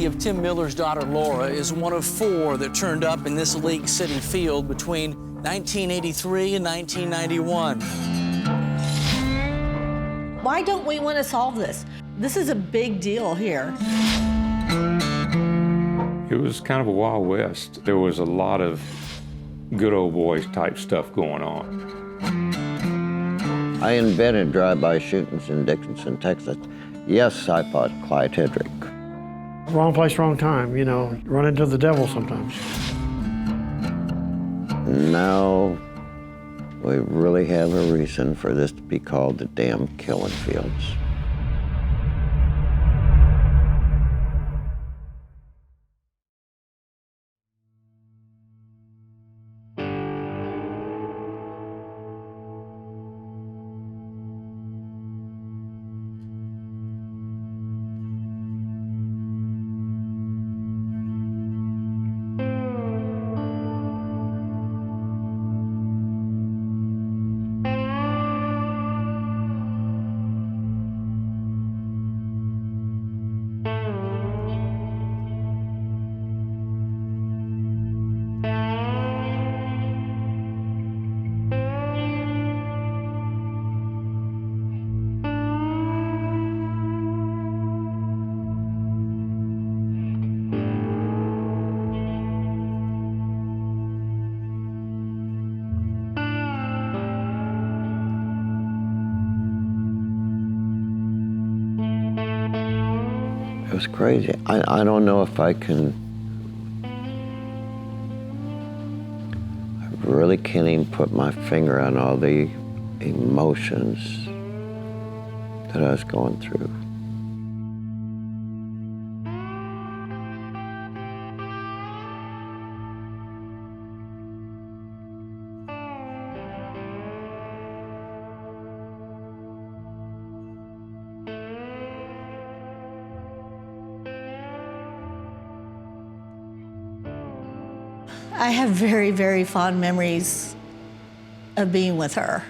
body of Tim Miller's daughter, Laura, is one of 4 that turned up in this Lake City field between 1983 and 1991. Why don't we want to solve this? This is a big deal here. It was kind of a Wild West. There was a lot of good old boys type stuff going on. I invented drive-by shootings in Dickinson, Texas. Yes, I fought Clyde Hedrick. Wrong place, wrong time, you know, run into the devil sometimes. Now we really have a reason for this to be called the damn killing fields. It was crazy. I don't know if I really can't even put my finger on all the emotions that I was going through. I have very, very fond memories of being with her.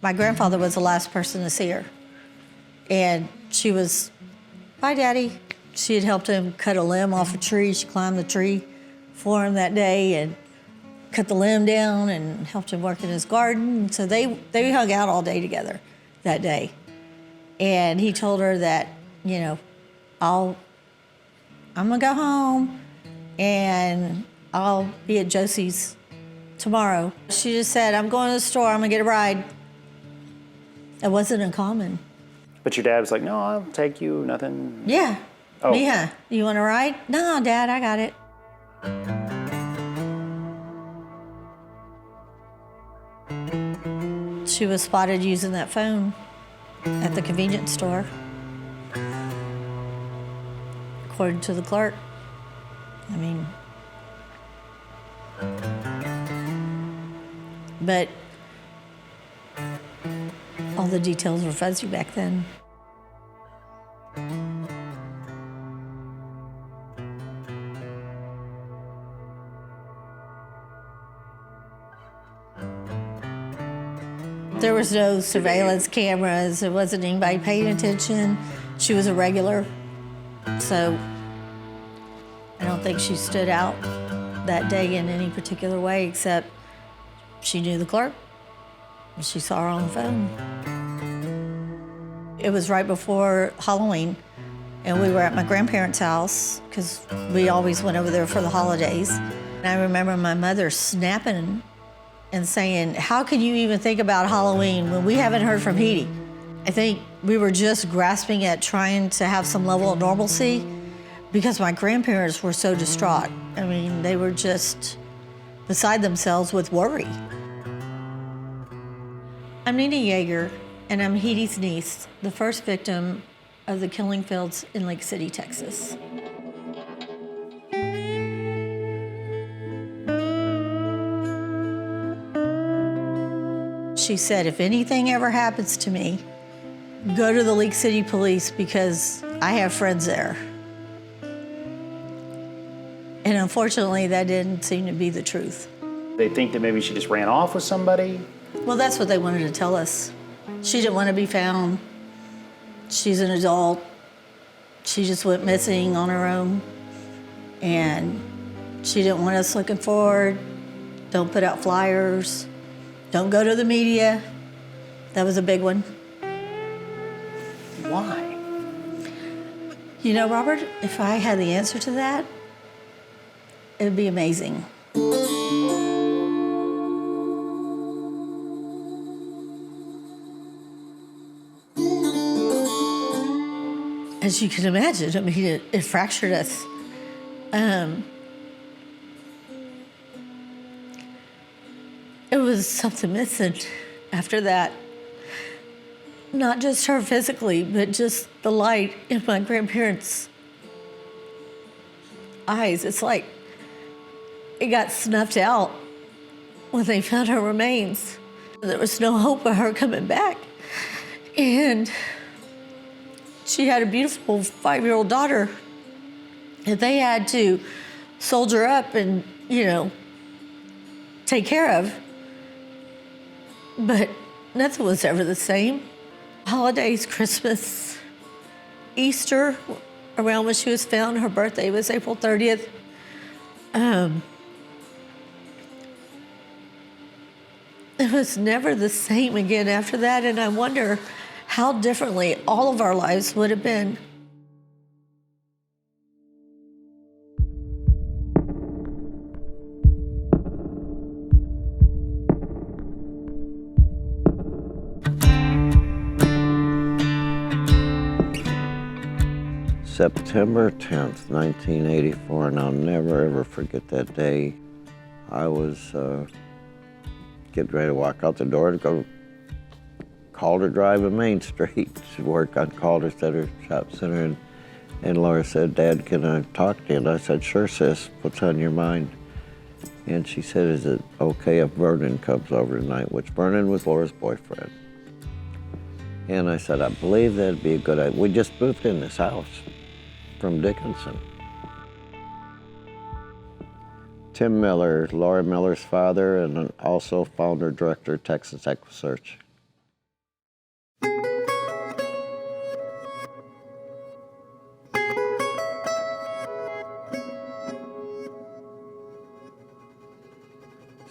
My grandfather was the last person to see her. And she was, "Bye, Daddy." She had helped him cut a limb off a tree. She climbed the tree for him that day and cut the limb down and helped him work in his garden. So they hung out all day together that day. And he told her that, you know, I'm gonna go home and I'll be at Josie's tomorrow. She just said, "I'm going to the store, I'm gonna get a ride." It wasn't uncommon. But your dad was like, "No, I'll take you, nothing." Yeah. Oh. Yeah. You want to ride? "No, Dad, I got it." She was spotted using that phone at the convenience store, according to the clerk. I mean, but all the details were fuzzy back then. There was no surveillance cameras. There wasn't anybody paying attention. She was a regular, so I don't think she stood out that day in any particular way, except she knew the clerk. She saw her on the phone. It was right before Halloween, and we were at my grandparents' house because we always went over there for the holidays. And I remember my mother snapping and saying, "How can you even think about Halloween when we haven't heard from Edie?" I think we were just grasping at trying to have some level of normalcy because my grandparents were so distraught. I mean, they were just beside themselves with worry. I'm Nina Yeager, and I'm Edie's niece, the first victim of the killing fields in Lake City, Texas. She said, if anything ever happens to me, go to the League City Police because I have friends there. And unfortunately, that didn't seem to be the truth. They think that maybe she just ran off with somebody. Well, that's what they wanted to tell us. She didn't want to be found. She's an adult. She just went missing on her own. And she didn't want us looking for her. Don't put out flyers. Don't go to the media. That was a big one. Why? You know, Robert, if I had the answer to that, it would be amazing. As you can imagine, I mean, it fractured us. It was something missing after that. Not just her physically, but just the light in my grandparents' eyes. It's like it got snuffed out when they found her remains. There was no hope of her coming back. And she had a beautiful 5-year-old daughter that they had to soldier up and, you know, take care of. But nothing was ever the same. Holidays, Christmas, Easter, around when she was found, her birthday was April 30th. It was never the same again after that, and I wonder how differently all of our lives would have been. September 10th, 1984, and I'll never ever forget that day. I was getting ready to walk out the door to go Calder Drive and Main Street to work on Calder Center Shop Center, and Laura said, "Dad, can I talk to you?" And I said, "Sure, sis, what's on your mind?" And she said, "Is it okay if Vernon comes over tonight?" Which Vernon was Laura's boyfriend. And I said, "I believe that'd be a good idea." We just moved in this house from Dickinson. Tim Miller, Laura Miller's father, and also founder, director of Texas EquiSearch.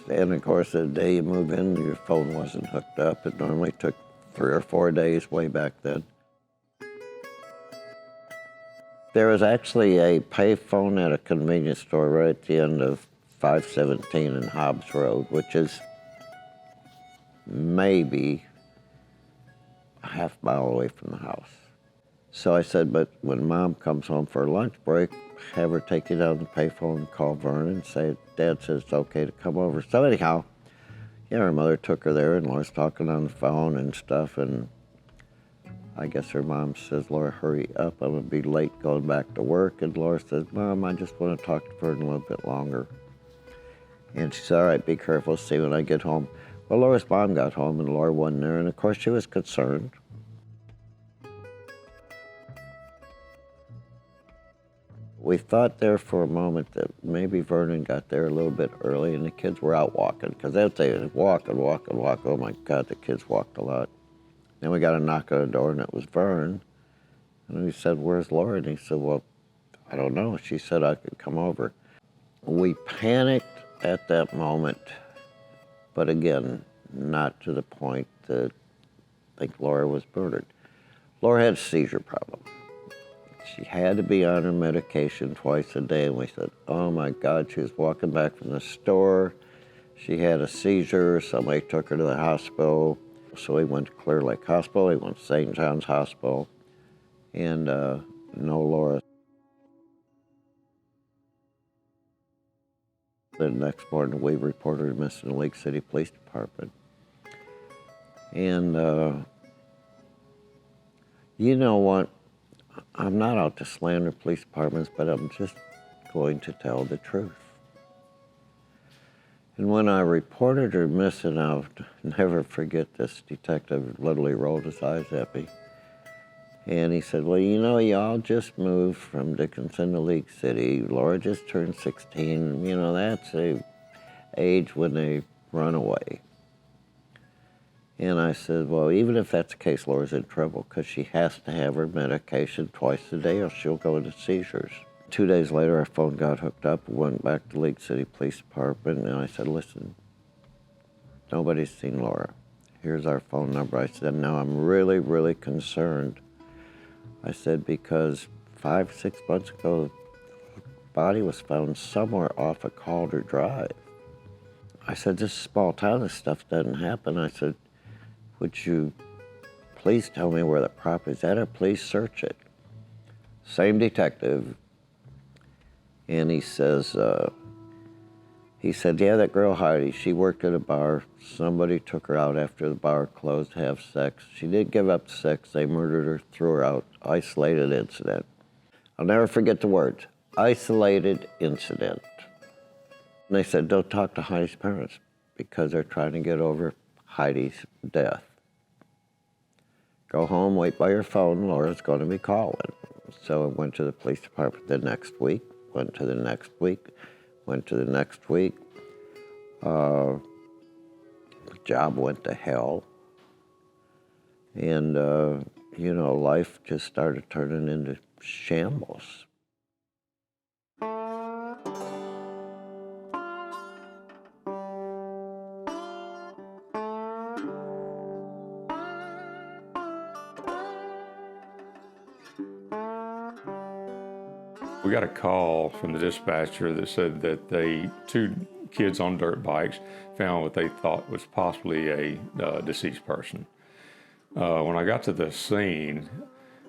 And of course, the day you move in, your phone wasn't hooked up. It normally took 3 or 4 days way back then. There was actually a payphone at a convenience store right at the end of 517 and Hobbs Road, which is maybe a half mile away from the house. So I said, but when Mom comes home for her lunch break, have her take you down to the payphone and call Vernon and say, Dad says it's okay to come over. So anyhow, yeah, her mother took her there and Laura's talking on the phone and stuff, and I guess her mom says, Laura, hurry up, I'm gonna be late going back to work. And Laura says, Mom, I just want to talk to Vernon a little bit longer. And she said, all right, be careful, see when I get home. Well, Laura's mom got home and Laura wasn't there, and of course she was concerned. We thought there for a moment that maybe Vernon got there a little bit early and the kids were out walking, because they would walk and walk and walk. Oh my God, the kids walked a lot. Then we got a knock on the door and it was Vern. And we said, where's Laura? And he said, well, I don't know. She said I could come over. We panicked at that moment, but again, not to the point that I think Laura was murdered. Laura had a seizure problem. She had to be on her medication twice a day, and we said, oh my God, she was walking back from the store. She had a seizure. Somebody took her to the hospital. So we went to Clear Lake Hospital, we went to St. John's Hospital, and no Laura. The next morning, we reported her missing in the League City Police Department. And you know what? I'm not out to slander police departments, but I'm just going to tell the truth. And when I reported her missing, I'll never forget this. Detective literally rolled his eyes at me. And he said, well, you know, y'all just moved from Dickinson to League City. Laura just turned 16. You know, that's a age when they run away. And I said, well, even if that's the case, Laura's in trouble because she has to have her medication twice a day or she'll go into seizures. 2 days later, our phone got hooked up. We went back to League City Police Department, and I said, listen, nobody's seen Laura. Here's our phone number. I said, now I'm really, really concerned. I said, because 5, 6 months ago, the body was found somewhere off of Calder Drive. I said, this is a small town, this stuff doesn't happen. I said, would you please tell me where the property's at or please search it? Same detective. And he says, yeah, that girl Heidi, she worked at a bar. Somebody took her out after the bar closed to have sex. She did give up sex. They murdered her, threw her out. Isolated incident. I'll never forget the words, isolated incident. And they said, don't talk to Heidi's parents because they're trying to get over Heidi's death. Go home, wait by your phone, Laura's going to be calling. So I went to the police department the next week, went to the next week, went to the next week. The job went to hell. And, you know, life just started turning into shambles. We got a call from the dispatcher that said that two kids on dirt bikes found what they thought was possibly a deceased person. When I got to the scene,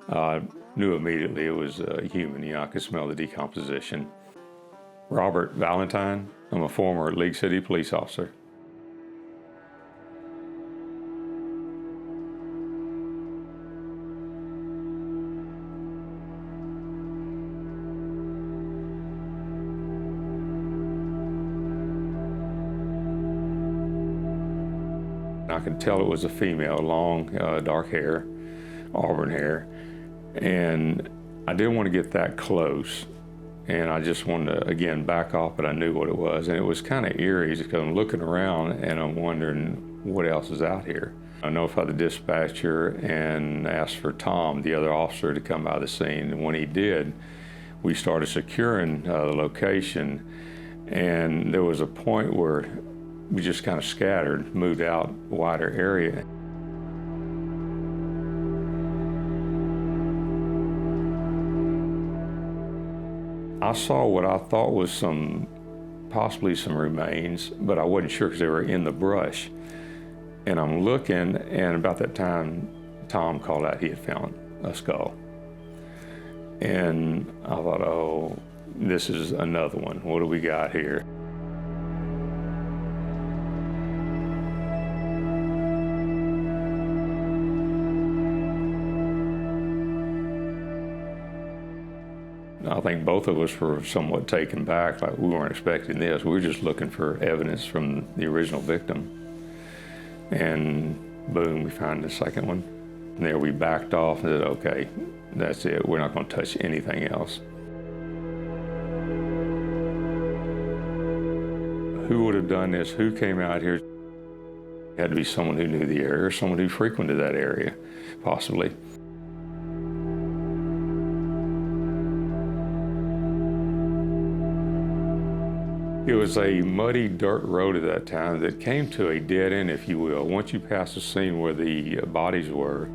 I knew immediately it was a human. You know, I could smell the decomposition. Robert Valentine, I'm a former League City police officer. I could tell it was a female, long, dark hair, auburn hair, and I didn't want to get that close, and I just wanted to, again, back off, but I knew what it was, and it was kind of eerie because I'm looking around and I'm wondering what else is out here. I notified the dispatcher and asked for Tom, the other officer, to come by the scene, and when he did, we started securing the location, and there was a point where we just kind of scattered, moved out a wider area. I saw what I thought was possibly some remains, but I wasn't sure because they were in the brush. And I'm looking, and about that time, Tom called out he had found a skull. And I thought, oh, this is another one. What do we got here? I think both of us were somewhat taken back, like we weren't expecting this. We were just looking for evidence from the original victim. And boom, we found the second one. And there we backed off and said, okay, that's it. We're not going to touch anything else. Who would have done this? Who came out here? It had to be someone who knew the area or someone who frequented that area, possibly. It was a muddy dirt road at that time that came to a dead end, if you will. Once you passed the scene where the bodies were,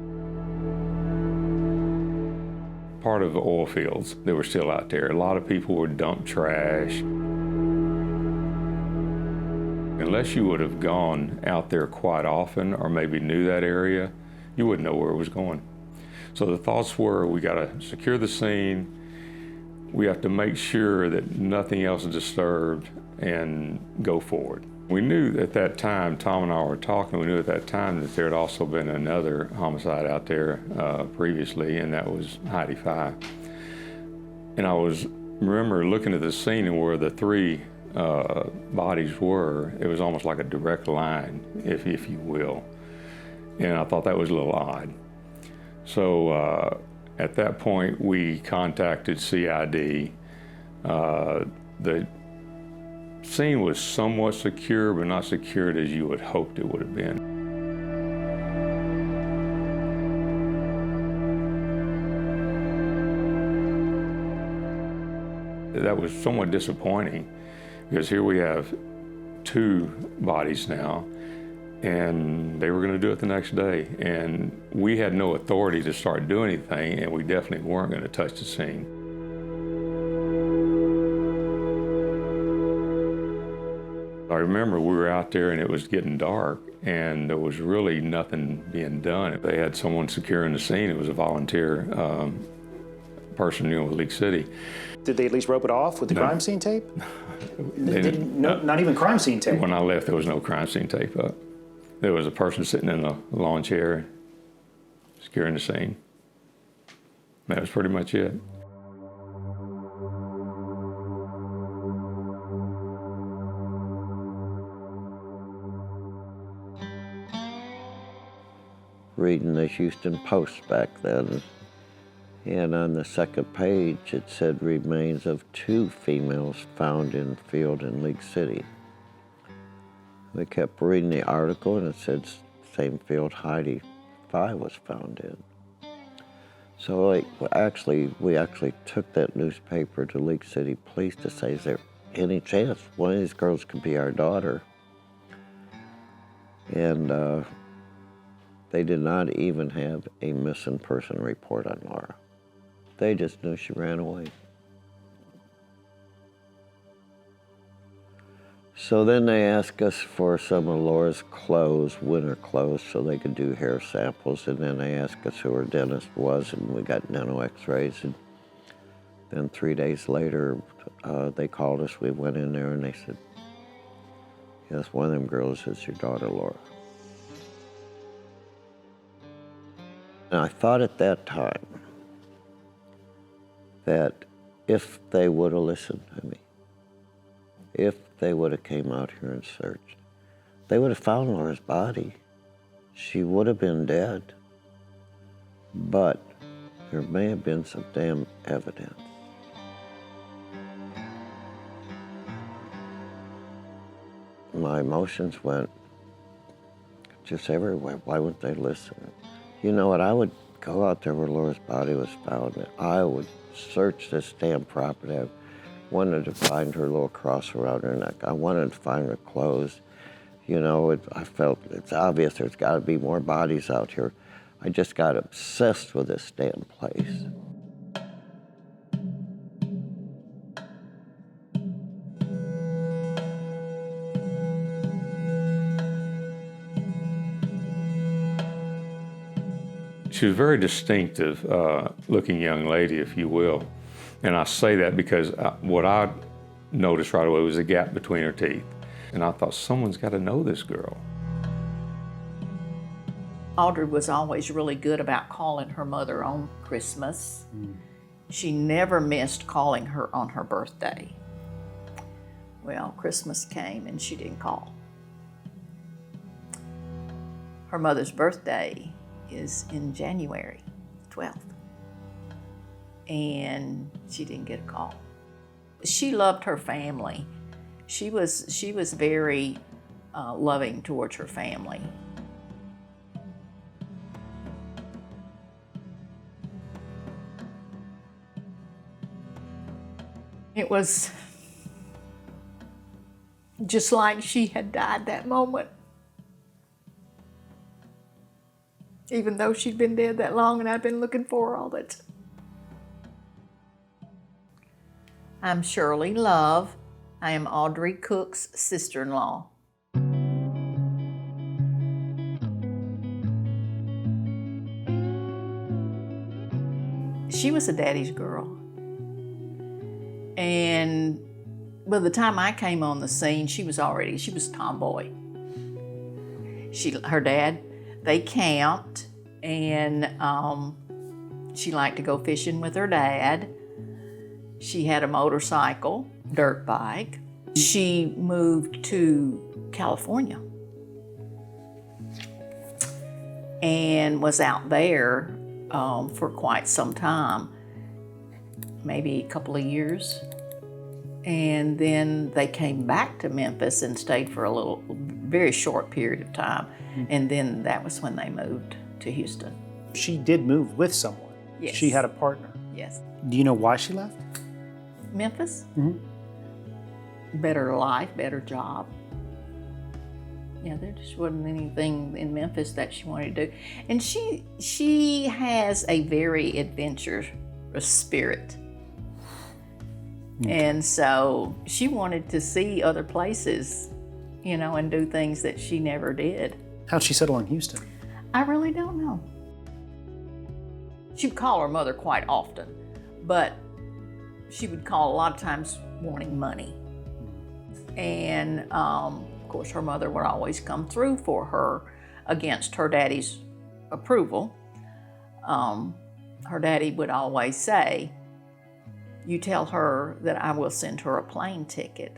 part of the oil fields that were still out there. A lot of people would dump trash. Unless you would have gone out there quite often or maybe knew that area, you wouldn't know where it was going. So the thoughts were, we got to secure the scene. We have to make sure that nothing else is disturbed and go forward. We knew at that time, Tom and I were talking, we knew at that time that there had also been another homicide out there previously, and that was Heidi Fye. And I remember looking at the scene and where the three bodies were, it was almost like a direct line, if you will. And I thought that was a little odd. So at that point, we contacted CID. The scene was somewhat secure, but not secured as you would hoped it would have been. That was somewhat disappointing because here we have 2 bodies now, and they were going to do it the next day. And we had no authority to start doing anything, and we definitely weren't going to touch the scene. I remember we were out there and it was getting dark and there was really nothing being done. They had someone securing the scene. It was a volunteer person, with League City. Did they at least rope it off with the crime scene tape? Not even crime scene tape? When I left, there was no crime scene tape up. There was a person sitting in a lawn chair securing the scene. That was pretty much it. Reading the Houston Post back then, and on the second page it said remains of 2 females found in field in League City. We kept reading the article and it said same field Heidi 5 was found in. So we actually took that newspaper to League City Police to say, is there any chance one of these girls could be our daughter? And they did not even have a missing person report on Laura. They just knew she ran away. So then they asked us for some of Laura's clothes, winter clothes, so they could do hair samples. And then they asked us who her dentist was, and we got dental x-rays. And then 3 days later, they called us. We went in there and they said, yes, one of them girls is your daughter, Laura. And I thought at that time that if they would have listened to me, if they would have came out here and searched, they would have found Laura's body. She would have been dead, but there may have been some damn evidence. My emotions went just everywhere. Why wouldn't they listen? You know what, I would go out there where Laura's body was found, and I would search this damn property. I wanted to find her little cross around her neck. I wanted to find her clothes. You know, I felt it's obvious there's got to be more bodies out here. I just got obsessed with this damn place. She was a very distinctive looking young lady, if you will. And I say that because what I noticed right away was a gap between her teeth. And I thought, someone's got to know this girl. Audrey was always really good about calling her mother on Christmas. She never missed calling her on her birthday. Well, Christmas came and she didn't call. Her mother's birthday is in January 12th. And she didn't get a call. She loved her family. She was very loving towards her family. It was just like she had died that moment. Even though she'd been dead that long and I'd been looking for her all that time. I'm Shirley Love. I am Audrey Cook's sister-in-law. She was a daddy's girl. And by the time I came on the scene, she was a tomboy. Her dad, they camped, and she liked to go fishing with her dad. She had a motorcycle, dirt bike, She moved to California and was out there for quite some time, maybe a couple of years. And then they came back to Memphis and stayed for a very short period of time. And then that was when they moved to Houston. She did move with someone. Yes. She had a partner. Yes. Do you know why she left? Memphis? Mm-hmm. Better life, better job. Yeah, there just wasn't anything in Memphis that she wanted to do. And she has a very adventurous spirit. Okay. And so she wanted to see other places, you know, and do things that she never did. How'd she settle in Houston? I really don't know. She would call her mother quite often, but she would call a lot of times wanting money. And of course, her mother would always come through for her against her daddy's approval. Her daddy would always say, "You tell her that I will send her a plane ticket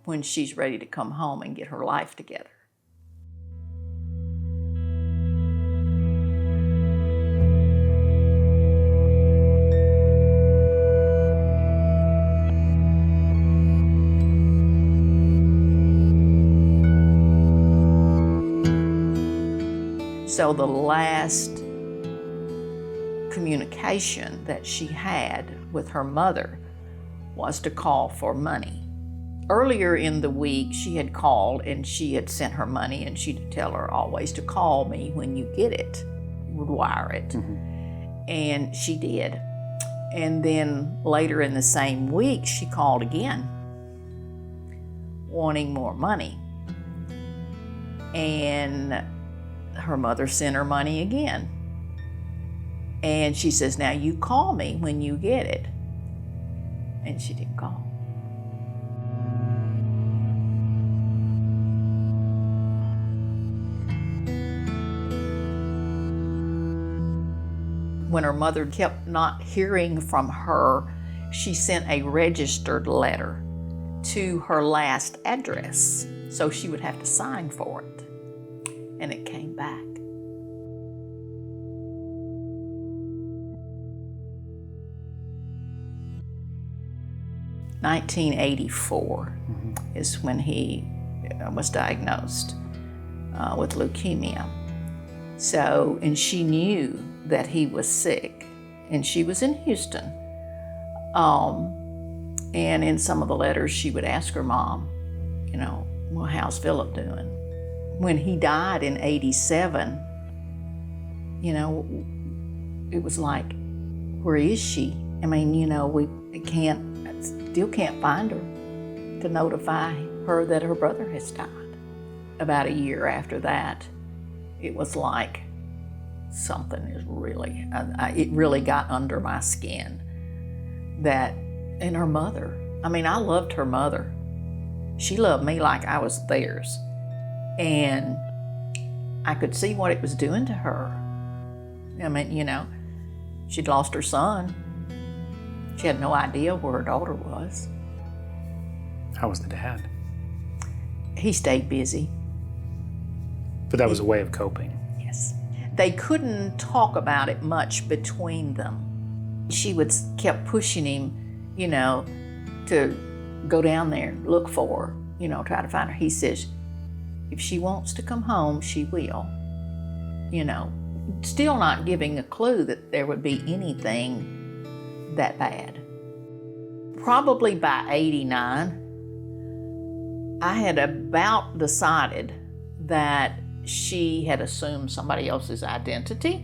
when she's ready to come home and get her life together." So the last communication that she had with her mother was to call for money. Earlier in the week, she had called and she had sent her money, and she'd tell her always to call me when you get it, would wire it. Mm-hmm. And she did. And then later in the same week, she called again, wanting more money. And her mother sent her money again. And she says, "Now you call me when you get it." And she didn't call. When her mother kept not hearing from her, she sent a registered letter to her last address, so she would have to sign for it. And it came back. In 1984 is when he was diagnosed with leukemia. So, and she knew that he was sick, and she was in Houston. And in some of the letters, she would ask her mom, you know, "Well, how's Philip doing?" When he died in 87, you know, it was like, where is she? I mean, you know, we still can't find her to notify her that her brother has died. About a year after that, it was like something is really, it really got under my skin. That, and her mother, I mean, I loved her mother. She loved me like I was theirs. And I could see what it was doing to her. I mean, you know, she'd lost her son. She had no idea where her daughter was. How was the dad? He stayed busy. But that was a way of coping. Yes. They couldn't talk about it much between them. She kept pushing him, you know, to go down there, look for her, you know, try to find her. He says, if she wants to come home, she will. You know, still not giving a clue that there would be anything that bad. Probably by 89, I had about decided that she had assumed somebody else's identity.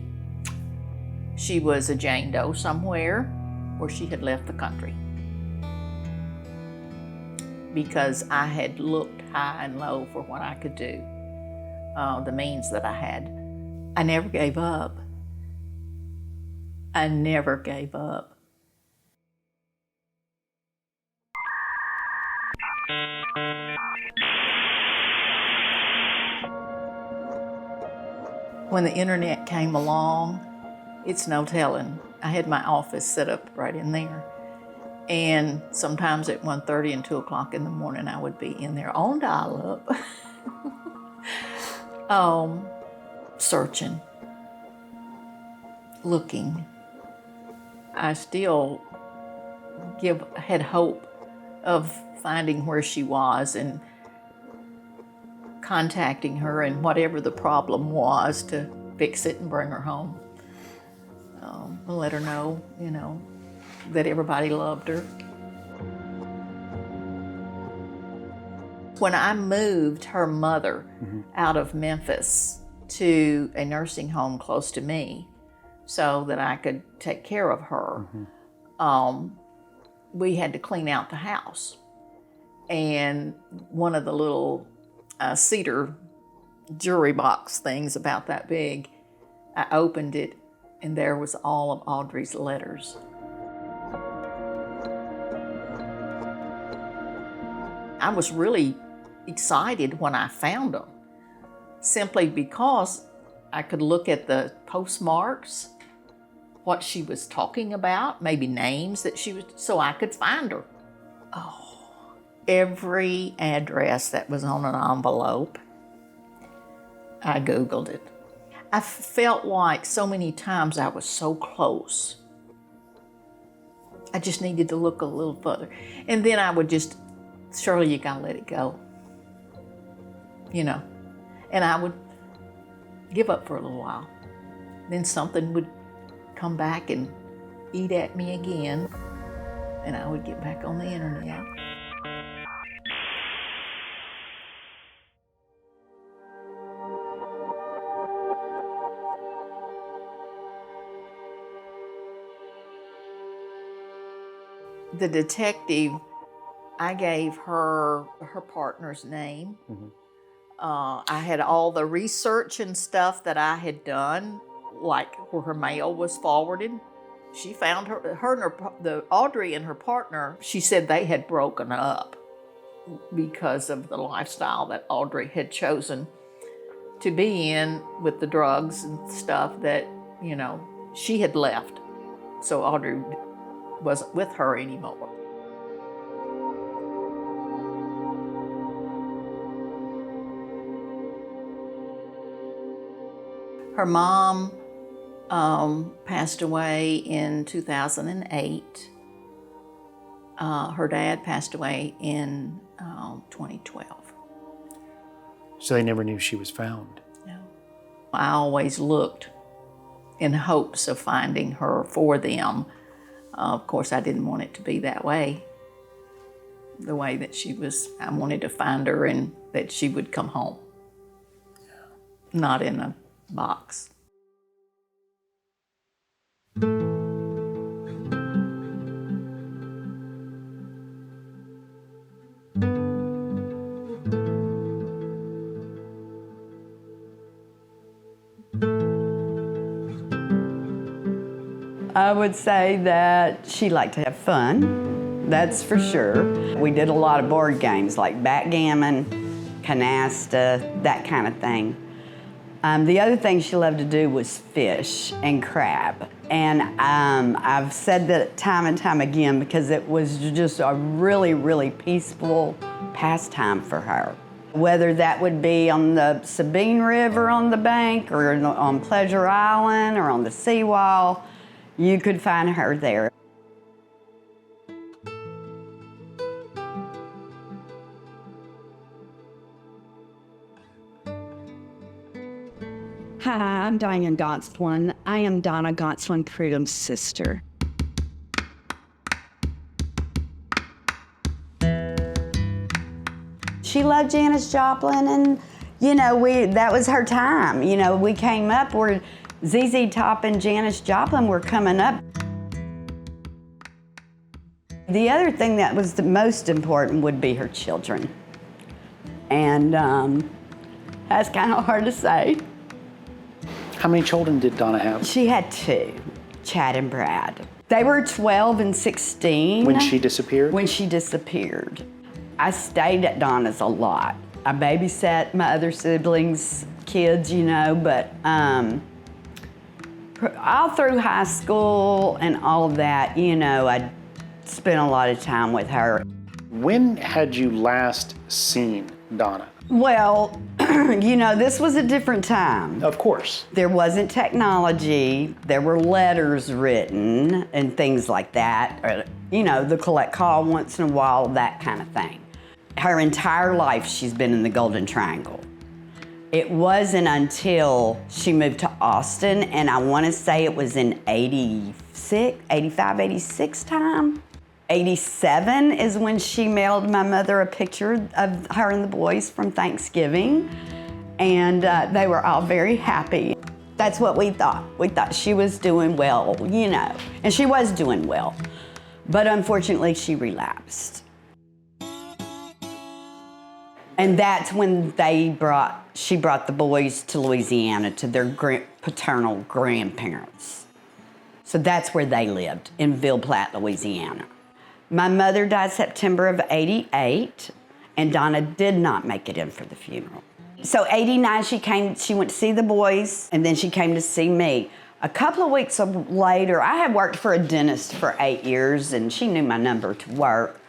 She was a Jane Doe somewhere, or she had left the country. Because I had looked high and low for what I could do, the means that I had. I never gave up. I never gave up. When the internet came along, it's no telling. I had my office set up right in there. And sometimes at 1:30 and 2 o'clock in the morning, I would be in there on dial-up, searching, looking. I still had hope of finding where she was and contacting her, and whatever the problem was, to fix it and bring her home. And let her know, that everybody loved her. When I moved her mother out of Memphis to a nursing home close to me so that I could take care of her, we had to clean out the house. And one of the little cedar jewelry box things about that big, I opened it, and there was all of Audrey's letters. I was really excited when I found them, simply because I could look at the postmarks, what she was talking about, maybe names that she was, so I could find her. Oh, every address that was on an envelope, I Googled it. I felt like so many times I was so close. I just needed to look a little further. And then I would just, Shirley, you gotta let it go. And I would give up for a little while. Then something would come back and eat at me again, and I would get back on the internet. The detective, I gave her partner's name. I had all the research and stuff that I had done, like where her mail was forwarded. She found Audrey and her partner, she said they had broken up because of the lifestyle that Audrey had chosen to be in with the drugs and stuff that, she had left. So Audrey wasn't with her anymore. Her mom passed away in 2008. Her dad passed away in 2012. So they never knew she was found. No. I always looked in hopes of finding her for them. Of course, I didn't want it to be that way. The way that she was, I wanted to find her and that she would come home. Not in a box. I would say that she liked to have fun, that's for sure. We did a lot of board games like backgammon, canasta, that kind of thing. The other thing she loved to do was fish and crab. And I've said that time and time again because it was just a really, really peaceful pastime for her. Whether that would be on the Sabine River on the bank or on Pleasure Island or on the seawall, you could find her there. Hi, I'm Diane Gottswin. I am Donna Gottswin Prudhom's sister. She loved Janis Joplin, and that was her time. We came up where ZZ Top and Janis Joplin were coming up. The other thing that was the most important would be her children. And that's kind of hard to say. How many children did Donna have? She had 2, Chad and Brad. They were 12 and 16. When she disappeared? When she disappeared. I stayed at Donna's a lot. I babysat my other siblings' kids, but all through high school and all of that, I'd spent a lot of time with her. When had you last seen Donna? Well, you know, this was a different time. Of course. There wasn't technology. There were letters written and things like that. Or, you know, the collect call once in a while, that kind of thing. Her entire life, she's been in the Golden Triangle. It wasn't until she moved to Austin, and I want to say it was in 86 time. 87 is when she mailed my mother a picture of her and the boys from Thanksgiving, and they were all very happy. That's what we thought. We thought she was doing well, you know, and she was doing well. But unfortunately, she relapsed. And that's when she brought the boys to Louisiana to their paternal grandparents. So that's where they lived, in Ville Platte, Louisiana. My mother died September of '88, and Donna did not make it in for the funeral. So '89, she went to see the boys, and then she came to see me. A couple of weeks later, I had worked for a dentist for 8 years, and she knew my number to work.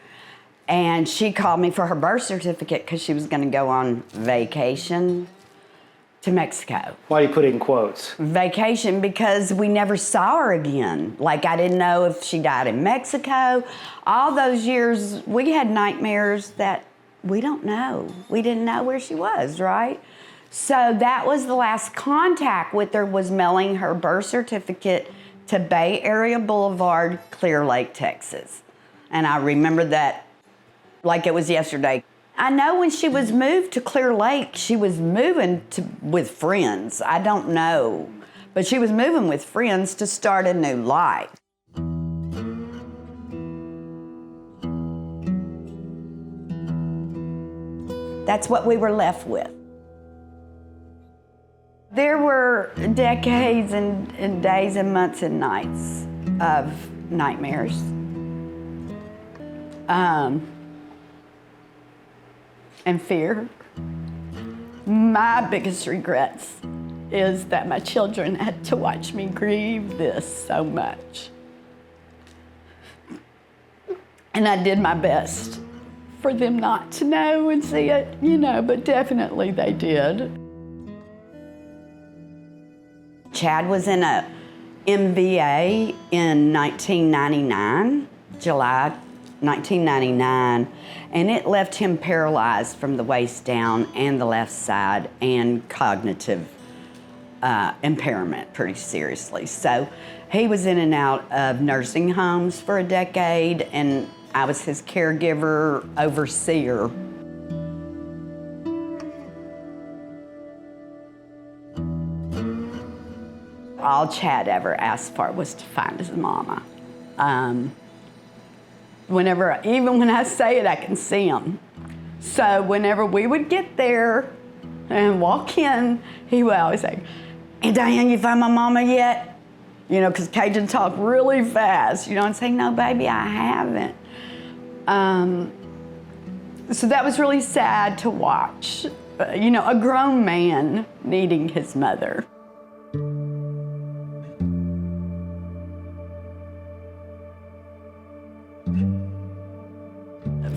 And she called me for her birth certificate because she was going to go on vacation to Mexico. Why do you put it in quotes? Vacation, because we never saw her again. Like, I didn't know if she died in Mexico. All those years, we had nightmares that we don't know. We didn't know where she was, right? So that was the last contact with her, was mailing her birth certificate to Bay Area Boulevard, Clear Lake, Texas. And I remember that like it was yesterday. I know when she was moved to Clear Lake, she was moving with friends. I don't know. But she was moving with friends to start a new life. That's what we were left with. There were decades and days and months and nights of nightmares. And fear. My biggest regrets is that my children had to watch me grieve this so much. And I did my best for them not to know and see it, you know, but definitely they did. Chad was in a MVA in 1999, July 1999, and it left him paralyzed from the waist down and the left side, and cognitive impairment pretty seriously. So he was in and out of nursing homes for a decade, and I was his caregiver, overseer. All Chad ever asked for was to find his mama. Even when I say it, I can see him. So whenever we would get there and walk in, he would always say, "Hey, Diane, you find my mama yet?" You know, because Cajun talk really fast, you know, and say, "No, baby, I haven't." So that was really sad to watch, you know, a grown man needing his mother.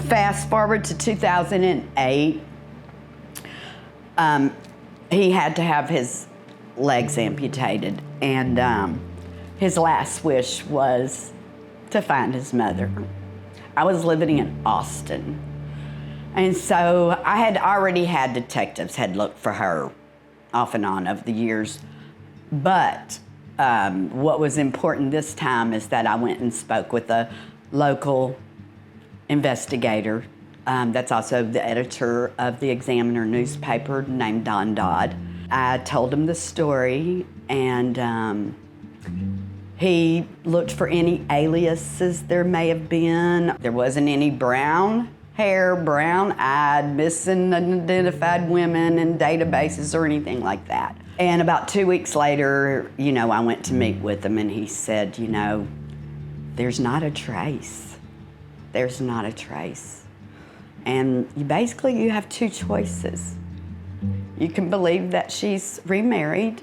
Fast forward to 2008, he had to have his legs amputated, and his last wish was to find his mother. I was living in Austin, and so I had already had detectives had looked for her off and on over the years, but what was important this time is that I went and spoke with a local investigator that's also the editor of the Examiner newspaper, named Don Dodd. I told him the story, and he looked for any aliases there may have been. There wasn't any brown hair, brown-eyed, missing unidentified women in databases or anything like that. And about 2 weeks later, you know, I went to meet with him, and he said, you know, there's not a trace. There's not a trace. And you have two choices. You can believe that she's remarried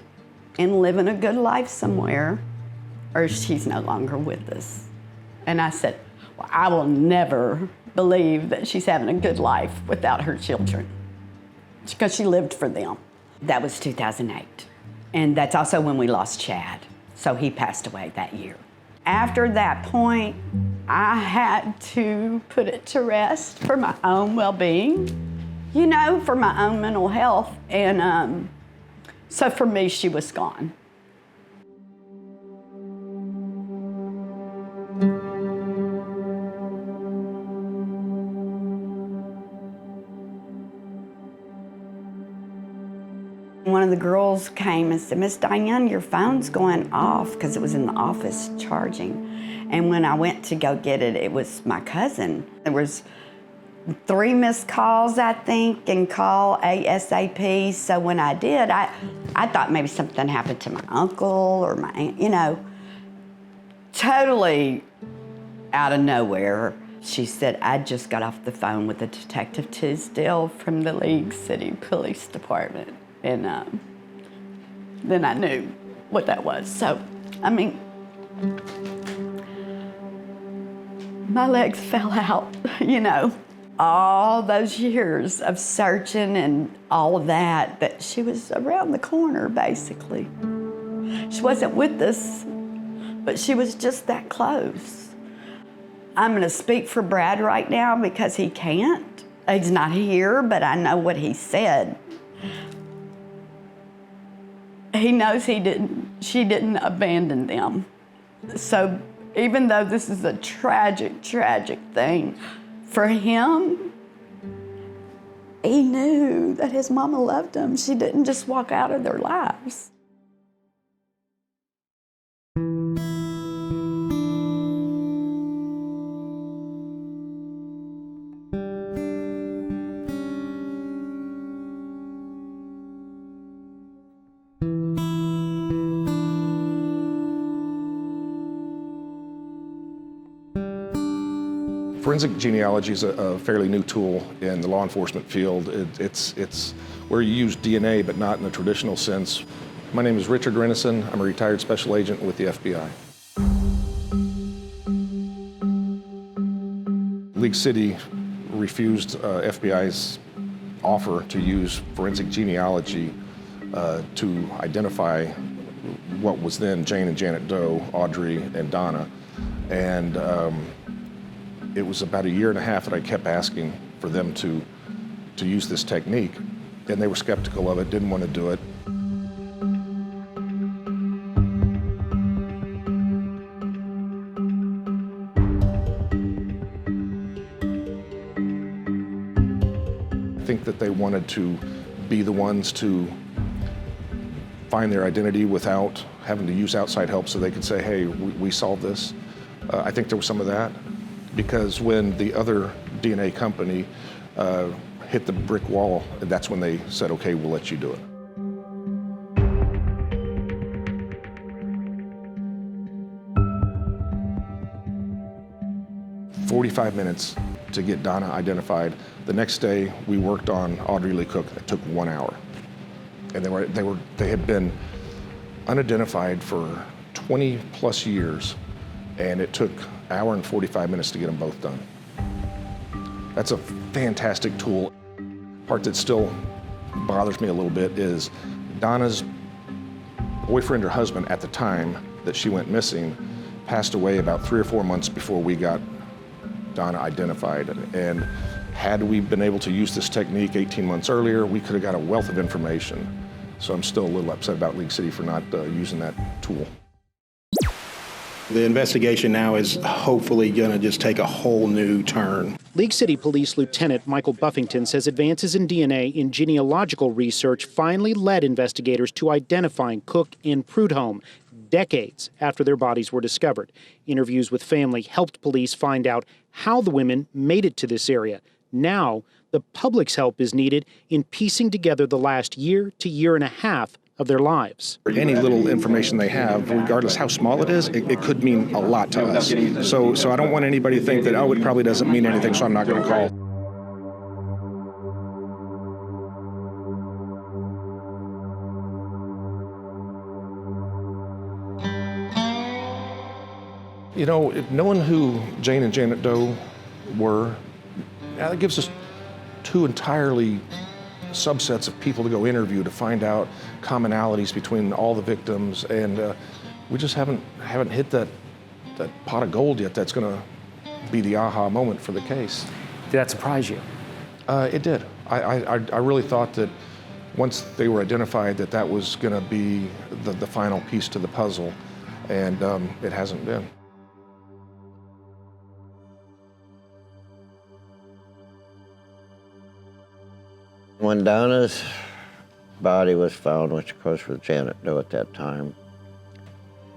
and living a good life somewhere, or she's no longer with us. And I said, I will never believe that she's having a good life without her children, because she lived for them. That was 2008. And that's also when we lost Chad. So he passed away that year. After that point, I had to put it to rest for my own well-being, you know, for my own mental health. And so for me, she was gone. One of the girls came and said, "Miss Diane, your phone's going off," because it was in the office charging. And when I went to go get it, it was my cousin. There was 3 missed calls, I think, and call ASAP. So when I did, I thought maybe something happened to my uncle or my aunt, you know. Totally out of nowhere, she said, "I just got off the phone with a Detective Tisdale from the League City Police Department." And then I knew what that was. So, I mean, my legs fell out, you know. All those years of searching and all of that, that she was around the corner, basically. She wasn't with us, but she was just that close. I'm gonna speak for Brad right now because he can't. He's not here, but I know what he said. He knows she didn't abandon them. So even though this is a tragic, tragic thing, for him, he knew that his mama loved him. She didn't just walk out of their lives. Forensic genealogy is a fairly new tool in the law enforcement field. It's where you use DNA, but not in the traditional sense. My name is Richard Renison. I'm a retired special agent with the FBI. League City refused FBI's offer to use forensic genealogy to identify what was then Jane and Janet Doe, Audrey and Donna. And it was about 1.5 years that I kept asking for them to use this technique, and they were skeptical of it, didn't want to do it. I think that they wanted to be the ones to find their identity without having to use outside help, so they could say, "Hey, we solved this." I think there was some of that, because when the other DNA company hit the brick wall, that's when they said, "Okay, we'll let you do it." "45 minutes to get Donna identified. The next day, we worked on Audrey Lee Cook. It took 1 hour. And they had been unidentified for 20 plus years, and it took 1 hour and 45 minutes to get them both done. That's a fantastic tool. Part that still bothers me a little bit is Donna's boyfriend or husband at the time that she went missing passed away about 3 or 4 months before we got Donna identified. And had we been able to use this technique 18 months earlier, we could have got a wealth of information. So I'm still a little upset about League City for not using that tool. The investigation now is hopefully going to just take a whole new turn. League City Police Lieutenant Michael Buffington says advances in DNA in genealogical research finally led investigators to identifying Cook and Prudhomme decades after their bodies were discovered. Interviews with family helped police find out how the women made it to this area. Now, the public's help is needed in piecing together the last 1 to 1.5 years of their lives. Any little information they have, regardless how small it is, it could mean a lot to us. So I don't want anybody to think that, oh, it probably doesn't mean anything, so I'm not going to call. You know, knowing who Jane and Janet Doe were, that gives us two entirely subsets of people to go interview to find out commonalities between all the victims, and we just haven't hit that pot of gold yet that's going to be the aha moment for the case. Did that surprise you? It did. I really thought that once they were identified that was going to be the final piece to the puzzle, and it hasn't been. When Donna's body was found, which of course was Janet Doe at that time,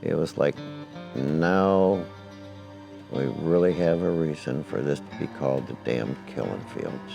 it was like, now we really have a reason for this to be called the damned killing fields.